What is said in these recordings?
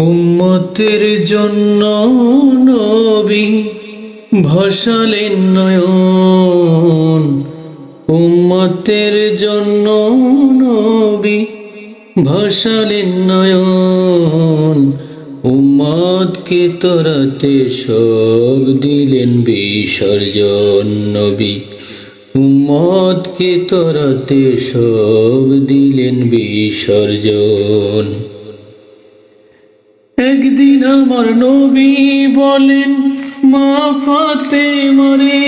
উম্মতের জন্য নবী ভাসালেন নয়ন। উম্মতের জন্য নবী ভাসালেন নয়ন। উম্মতকে তরাতে সব দিলেন বিসর্জন নবী। উম্মতকে তরাতে সব দিলেন বিসর্জন। একদিন আমার নবী বলেন, মা ফাতেমারে,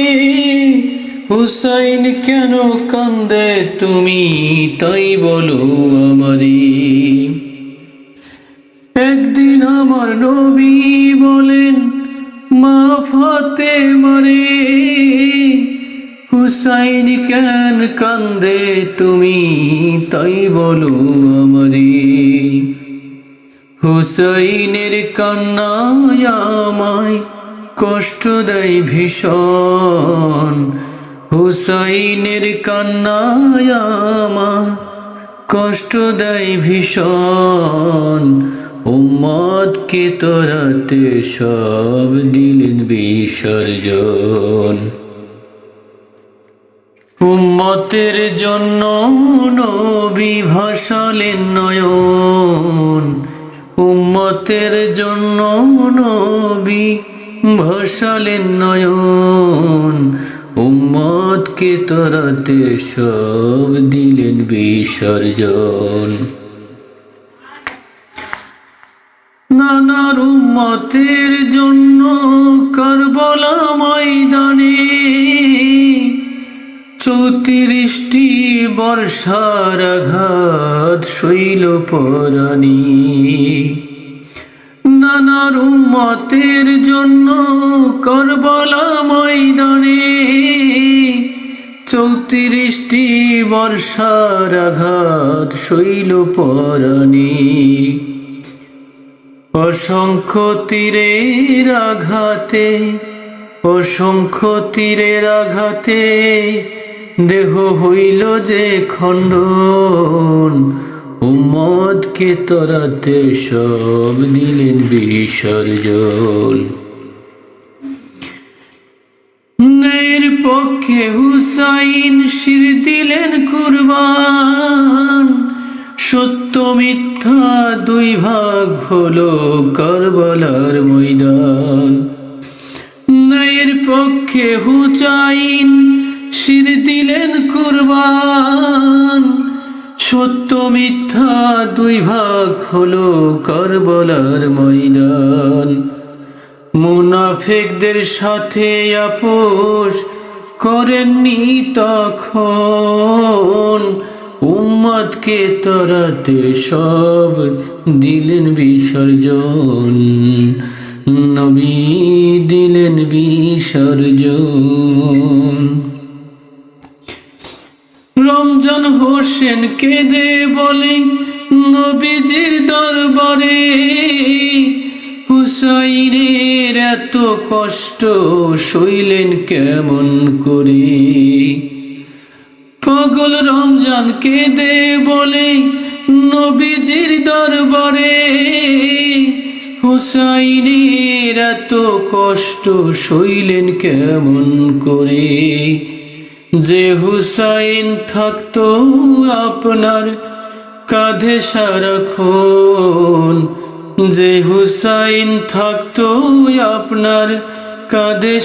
হুসাইন কেন কান্দে তুমি তাই বলো আমারে। একদিন আমার নবী বলেন, মা ফাতেমারে, হুসাইন কেন কান্দে তুমি তাই বলো আমারে। হুসাইনের কান্নায় আমায় কষ্ট দেয় ভীষণ। হুসাইনের কান্নায় আমায় কষ্ট দেয় ভীষণ। উম্মতকে তরাতে সব দিলেন বিসর্জন। উম্মতের জন্য নবী ভাসালেন নয়ন। উম্মতের জন্য নবী ভাসালেন নয়ন। উম্মতকে তরাতে সব দিলেন বিসর্জন। নানার উম্মতের জন্য কারবালা ময়দানে 34টি বর্ষার আঘাত শৈল পরাণী। নানার উম্মতের জন্য কারবালা ময়দানে 34টি বর্ষার আঘাত শৈল পরাণী। অসংখ্য তীরের আঘাতে, অসংখ্য তীরের আঘাতে দেহ হইল যে খণ্ডন। উম্মতকে তরাতে সব দিলেন বিসর্জন। ন্যায়ের পক্ষে হুসাইন শির দিলেন কুরবান। সত্য মিথ্যা দুই ভাগ হলো কারবালার ময়দান। ন্যায়ের পক্ষে হুসাইন শির দিলেন কুরবান। সত্য মিথ্যা দুই ভাগ হলো কারবালার ময়দান। মুনাফিকদের সাথে আপোষ করেননি তখন। উম্মতকে তরাতে সব দিলেন বিসর্জন। নবী দিলেন বিসর্জন। রমজান হোসেন কেঁদে বলে নবীজির দরবারে, হুসাইনের এত কষ্ট সইলেন কেমন করে। পাগল রমজান কেঁদে বলে নবীজির দরবারে, হুসাইনের এত কষ্ট সইলেন কেমন করে। যে হুসাইন থাকতো আপনার কাঁধে সারাক্ষণ। যে হুসাইন থাকতো আপনার কাঁধে